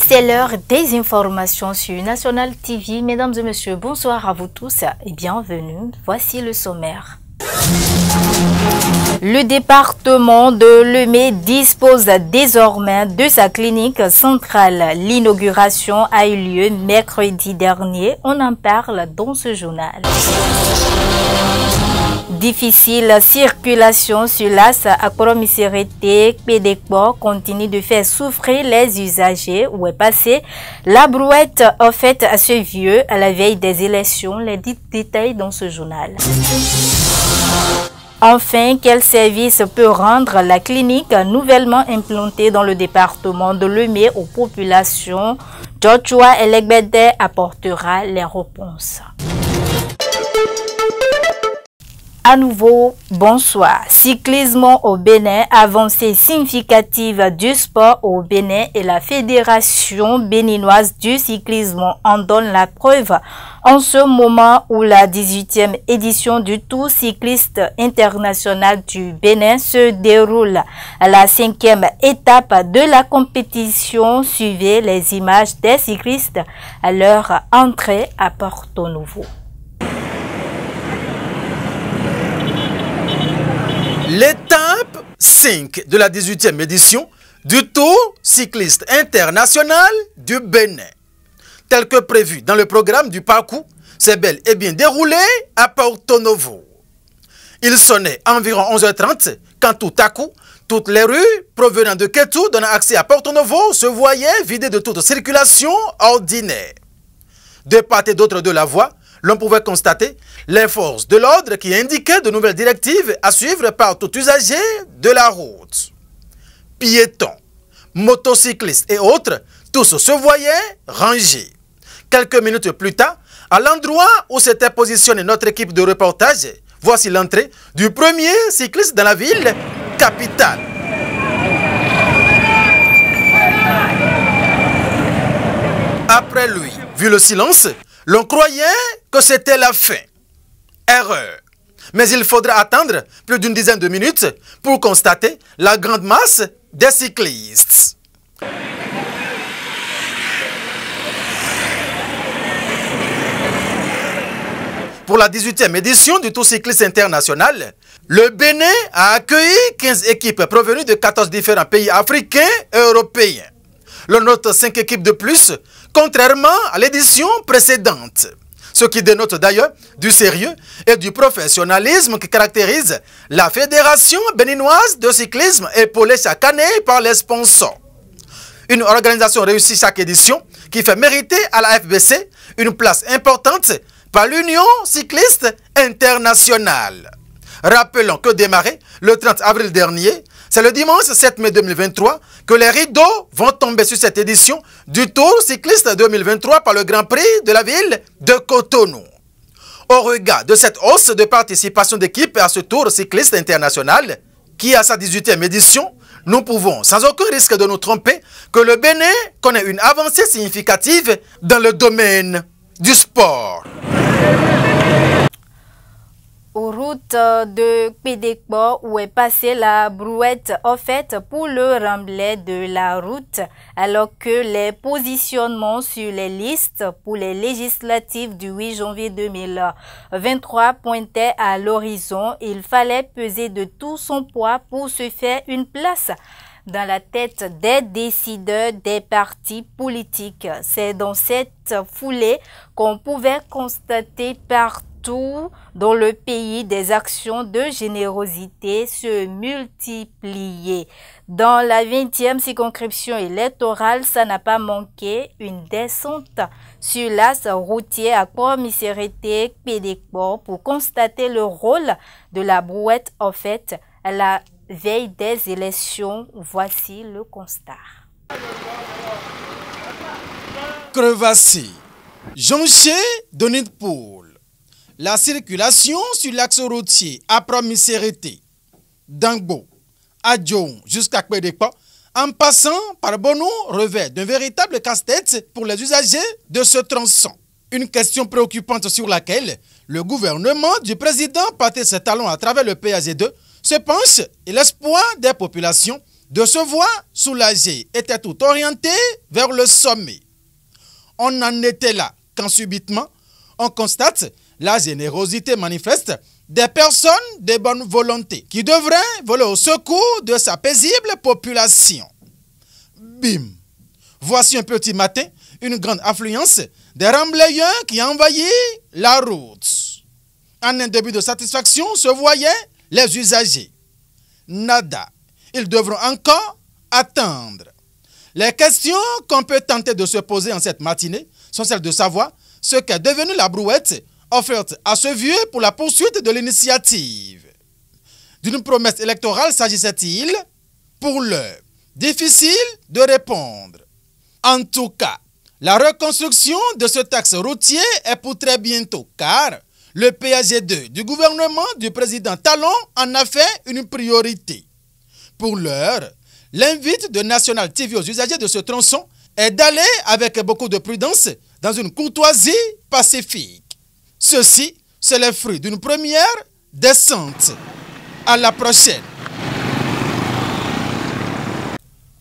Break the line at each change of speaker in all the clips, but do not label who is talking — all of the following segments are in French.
C'est l'heure des informations sur National TV. Mesdames et messieurs, bonsoir à vous tous et bienvenue. Voici le sommaire. Le département de Lemay dispose désormais de sa clinique centrale. L'inauguration a eu lieu mercredi dernier. On en parle dans ce journal. Difficile circulation sur l'As à Koromisérité, Pédékbo continue de faire souffrir les usagers. Où est passée la brouette offerte à ce vieux à la veille des élections? Les détails dans ce journal. Enfin, quel service peut rendre la clinique nouvellement implantée dans le département de Lemay aux populations? Joshua Elegbede apportera les réponses. À nouveau, bonsoir. Cyclisme au Bénin, avancée significative du sport au Bénin et la Fédération béninoise du cyclisme en donne la preuve en ce moment où la 18e édition du Tour cycliste international du Bénin se déroule. La 5e étape de la compétition suivait les images des cyclistes à leur entrée à Porto Novo.
L'étape 5 de la 18e édition du Tour cycliste international du Bénin. Tel que prévu dans le programme du parcours, s'est bel et bien déroulé à Porto Novo. Il sonnait environ 11h30 quand tout à coup, toutes les rues provenant de Kétou donnant accès à Porto Novo se voyaient vidées de toute circulation ordinaire. De part et d'autre de la voie, l'on pouvait constater les forces de l'ordre qui indiquaient de nouvelles directives à suivre par tout usager de la route. Piétons, motocyclistes et autres, tous se voyaient rangés. Quelques minutes plus tard, à l'endroit où s'était positionnée notre équipe de reportage, voici l'entrée du premier cycliste dans la ville capitale. Après lui, vu le silence, l'on croyait que c'était la fin. Erreur. Mais il faudra attendre plus d'une dizaine de minutes pour constater la grande masse des cyclistes. Pour la 18e édition du Tour cycliste international, le Bénin a accueilli 15 équipes provenues de 14 différents pays africains et européens. L'on note 5 équipes de plus, contrairement à l'édition précédente. Ce qui dénote d'ailleurs du sérieux et du professionnalisme qui caractérise la Fédération béninoise de cyclisme épaulée chaque année par les sponsors. Une organisation réussie chaque édition qui fait mériter à la FBC une place importante par l'Union cycliste internationale. Rappelons que démarré le 30 avril dernier, c'est le dimanche 7 mai 2023 que les rideaux vont tomber sur cette édition du Tour cycliste 2023 par le Grand Prix de la ville de Cotonou. Au regard de cette hausse de participation d'équipes à ce Tour cycliste international, qui à sa 18e édition, nous pouvons sans aucun risque de nous tromper que le Bénin connaît une avancée significative dans le domaine du sport.
Aux routes de Pédékbo où est passée la brouette offerte pour le remblai de la route, alors que les positionnements sur les listes pour les législatives du 8 janvier 2023 pointaient à l'horizon. Il fallait peser de tout son poids pour se faire une place dans la tête des décideurs des partis politiques. C'est dans cette foulée qu'on pouvait constater partout dans le pays des actions de générosité se multiplier. Dans la 20e circonscription électorale, ça n'a pas manqué une descente sur l'axe routier à Koromisérité, Pédékbo pour constater le rôle de la brouette en fait à la veille des élections. Voici le constat.
Crevassé, jonché de nid de poule. La circulation sur l'axe routier à Koromisérité, d'Angbo, à Djon jusqu'à Pédékbo en passant par Bono, revêt d'un véritable casse-tête pour les usagers de ce tronçon. Une question préoccupante sur laquelle le gouvernement du président Patrice Talon à travers le PAG2 se penche et l'espoir des populations de se voir soulagées était tout orienté vers le sommet. On en était là quand subitement on constate la générosité manifeste des personnes de bonne volonté qui devraient voler au secours de sa paisible population. Bim! Voici un petit matin une grande affluence des remblayeurs qui envahit la route. En un début de satisfaction se voyaient les usagers. Nada. Ils devront encore attendre. Les questions qu'on peut tenter de se poser en cette matinée sont celles de savoir ce qu'est devenue la brouette offerte à ce vieux pour la poursuite de l'initiative. D'une promesse électorale s'agissait-il? Pour l'heure, difficile de répondre. En tout cas, la reconstruction de ce axe routier est pour très bientôt, car le PAG2 du gouvernement du président Talon en a fait une priorité. Pour l'heure, l'invite de National TV aux usagers de ce tronçon est d'aller avec beaucoup de prudence dans une courtoisie pacifique. Ceci, c'est le fruit d'une première descente. À la prochaine.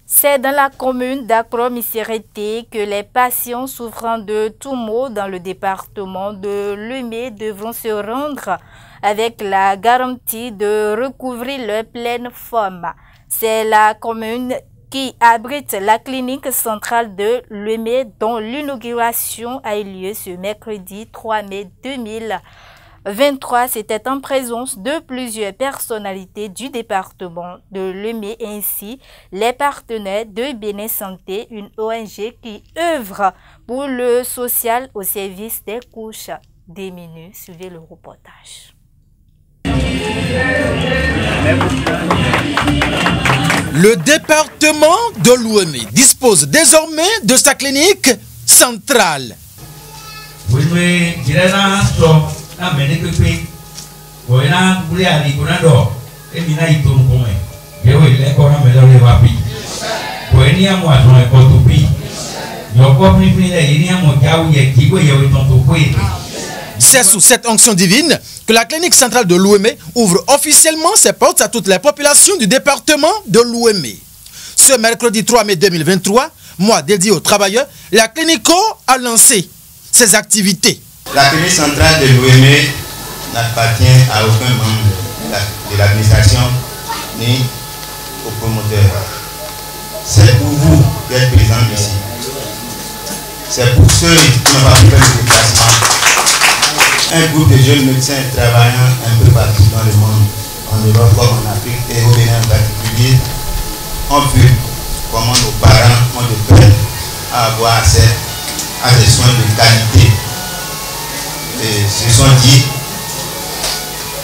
C'est dans la commune d'Akro-Missérété que les patients souffrant de tout maux dans le département de Lemay devront se rendre avec la garantie de recouvrir leur pleine forme. C'est la commune qui abrite la clinique centrale de Lemay dont l'inauguration a eu lieu ce mercredi 3 mai 2023. C'était en présence de plusieurs personnalités du département de Lemay ainsi les partenaires de Bénin Santé, une ONG qui œuvre pour le social au service des couches démunies. Suivez le reportage.
Le département de Lemay dispose désormais de sa clinique centrale. C'est sous cette onction divine que la clinique centrale de Lemay ouvre officiellement ses portes à toutes les populations du département de Lemay. Ce mercredi 3 mai 2023, mois dédié aux travailleurs, la Clinico a lancé ses activités.
La clinique centrale de Lemay n'appartient à aucun membre de l'administration ni au promoteur. C'est pour vous qui êtes présents ici. C'est pour ceux qui n'ont pas pu faire le déplacement. Un groupe de jeunes médecins travaillant un peu partout dans le monde, en Europe comme en Afrique et au Bénin en particulier, ont vu comment nos parents ont de peine à avoir accès à des soins de qualité. Et se sont dit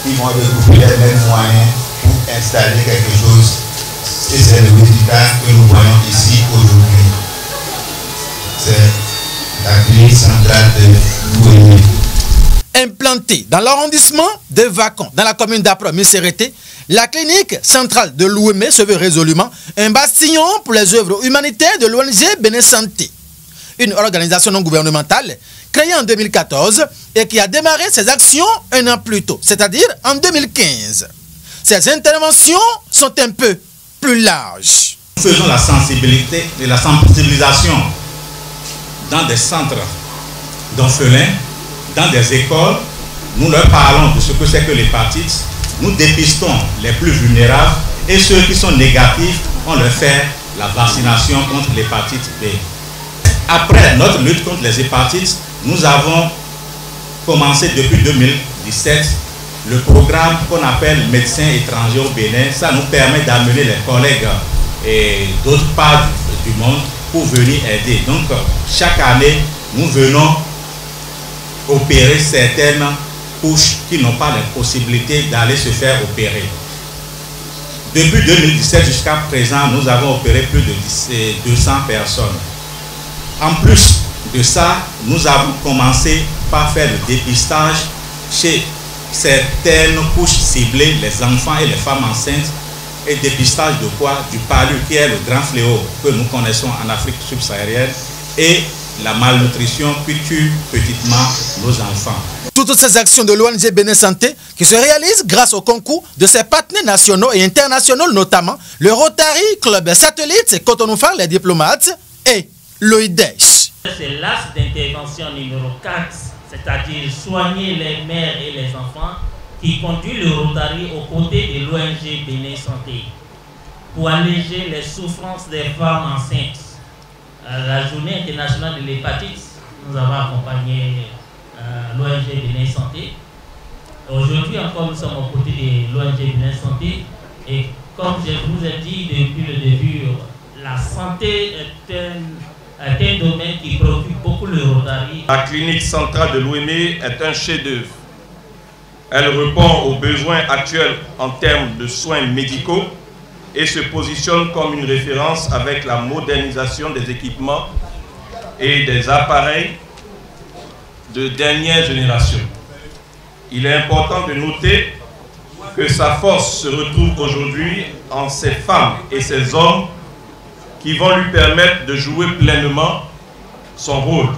qu'ils vont regrouper les mêmes moyens pour installer quelque chose. Et c'est le résultat que nous voyons ici aujourd'hui. C'est la clinique centrale de Lemay.
Implantée dans l'arrondissement de Vacon, dans la commune d'Akro-Missérété, la clinique centrale de Lemay se veut résolument un bastion pour les œuvres humanitaires de l'ONG Bénin Santé, une organisation non gouvernementale créée en 2014 et qui a démarré ses actions un an plus tôt, c'est-à-dire en 2015. Ces interventions sont un peu plus larges.
Nous faisons la sensibilité et la sensibilisation dans des centres d'orphelins, dans des écoles, nous leur parlons de ce que c'est que l'hépatite, nous dépistons les plus vulnérables et ceux qui sont négatifs, on leur fait la vaccination contre l'hépatite B. Après notre lutte contre les hépatites, nous avons commencé depuis 2017 le programme qu'on appelle médecins étrangers au Bénin. Ça nous permet d'amener les collègues et d'autres parts du monde pour venir aider. Donc chaque année, nous venons opérer certaines couches qui n'ont pas la possibilité d'aller se faire opérer. Depuis 2017 jusqu'à présent, nous avons opéré plus de 200 personnes. En plus de ça, nous avons commencé par faire le dépistage chez certaines couches ciblées, les enfants et les femmes enceintes, et dépistage de quoi? Du palu, qui est le grand fléau que nous connaissons en Afrique subsaharienne, et la malnutrition qui tue petitement nos enfants.
Toutes ces actions de l'ONG Bénin Santé qui se réalisent grâce au concours de ses partenaires nationaux et internationaux, notamment le Rotary Club Satellite, Cotonou Phare, les diplomates et l'OIDES.
C'est l'axe d'intervention numéro 4, c'est-à-dire soigner les mères et les enfants, qui conduit le Rotary aux côtés de l'ONG Bénin Santé pour alléger les souffrances des femmes enceintes. À la journée internationale de l'hépatite, nous avons accompagné l'ONG Bénin Santé. Aujourd'hui encore, nous sommes aux côtés de l'ONG Bénin Santé. Et comme je vous ai dit depuis le début, la santé est un domaine qui préoccupe beaucoup le Rotary.
La clinique centrale de l'OME est un chef-d'œuvre. Elle répond aux besoins actuels en termes de soins médicaux et se positionne comme une référence avec la modernisation des équipements et des appareils de dernière génération. Il est important de noter que sa force se retrouve aujourd'hui en ces femmes et ces hommes qui vont lui permettre de jouer pleinement son rôle.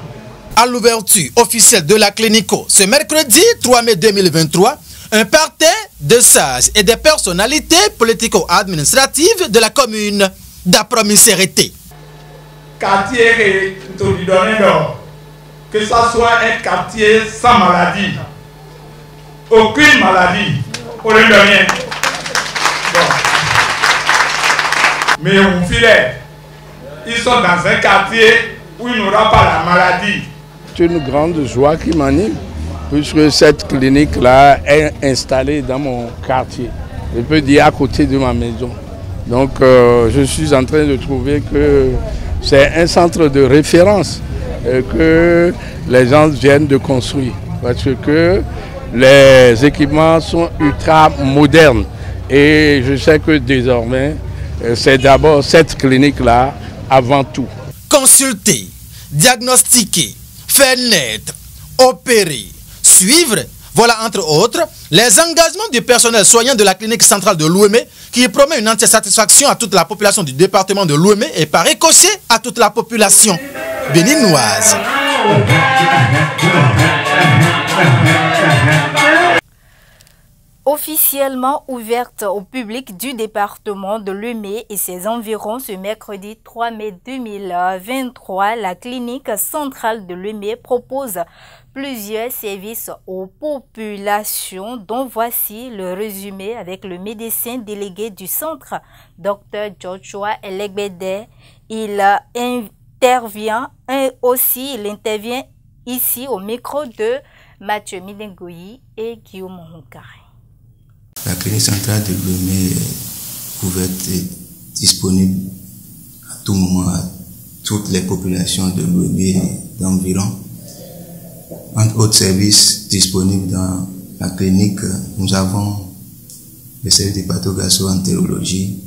À l'ouverture officielle de la Clinico, ce mercredi 3 mai 2023, un parterre de sages et des personnalités politico-administratives de la commune d'Apromisérité.
Quartier que ça soit un quartier sans maladie, aucune maladie, pour le rien. Bon. Mais on filet, ils sont dans un quartier où il n'y aura pas la maladie.
C'est une grande joie qui m'anime, puisque cette clinique-là est installée dans mon quartier. Je peux dire à côté de ma maison. Donc je suis en train de trouver que c'est un centre de référence que les gens viennent de construire. Parce que les équipements sont ultra modernes. Et je sais que désormais, c'est d'abord cette clinique-là avant tout.
Consulter, diagnostiquer, faire naître, opérer, suivre, voilà entre autres les engagements du personnel soignant de la clinique centrale de l'Ouémé qui promet une entière satisfaction à toute la population du département de l'Ouémé et par ricochet à toute la population béninoise.
Officiellement ouverte au public du département de l'Ouémé et ses environs ce mercredi 3 mai 2023, la clinique centrale de l'Ouémé propose plusieurs services aux populations dont voici le résumé avec le médecin délégué du centre, Dr Joshua Elegbede. Il intervient ici au micro de Mathieu Midengoyi et Guillaume Honkare.
La clinique centrale de l'Ouémé est ouverte et disponible à tout moment à toutes les populations de l'Ouémé et d'environ. Entre autres services disponibles dans la clinique, nous avons le service de patho-gastro-entérologie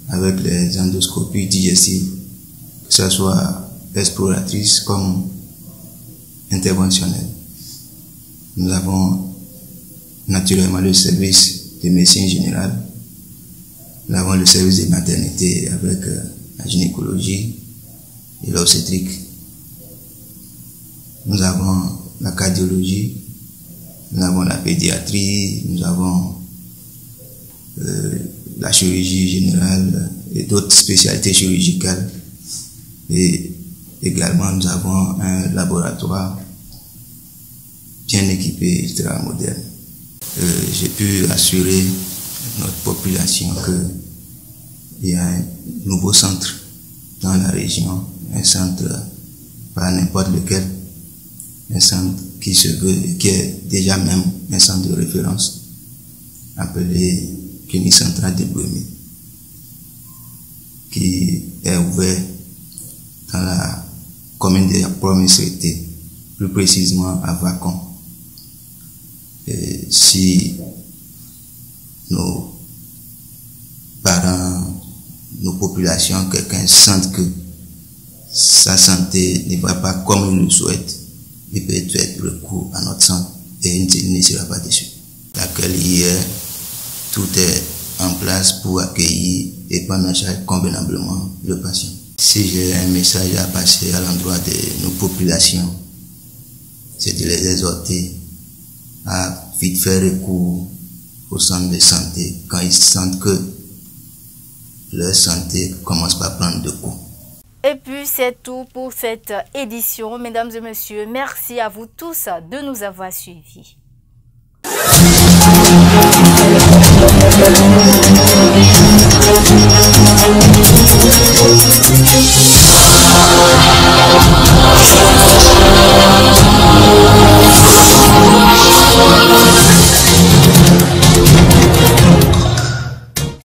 avec les endoscopies digestives, que ce soit exploratrices comme interventionnelles. Nous avons naturellement le service de médecine générale. Nous avons le service de maternité avec la gynécologie et l'obstétrique. Nous avons la cardiologie, nous avons la pédiatrie, nous avons la chirurgie générale et d'autres spécialités chirurgicales. Et également, nous avons un laboratoire bien équipé, ultra moderne. J'ai pu assurer notre population qu'il y a un nouveau centre dans la région, un centre pas n'importe lequel, un centre qui se veut, qui est déjà même un centre de référence, appelé Clinique Centrale de l'Ouémé, qui est ouvert dans la commune de Apromisérité, plus précisément à Vacon. Et si nos parents, nos populations, quelqu'un sente que sa santé ne va pas comme il le souhaite, il peut faire recours à notre centre et il ne sera pas déçu. L'accueil hier, tout est en place pour accueillir et prendre en charge convenablement le patient. Si j'ai un message à passer à l'endroit de nos populations, c'est de les exhorter à vite faire recours au centre de santé quand ils sentent que leur santé commence par prendre de coups.
Et puis c'est tout pour cette édition. Mesdames et messieurs, merci à vous tous de nous avoir suivis.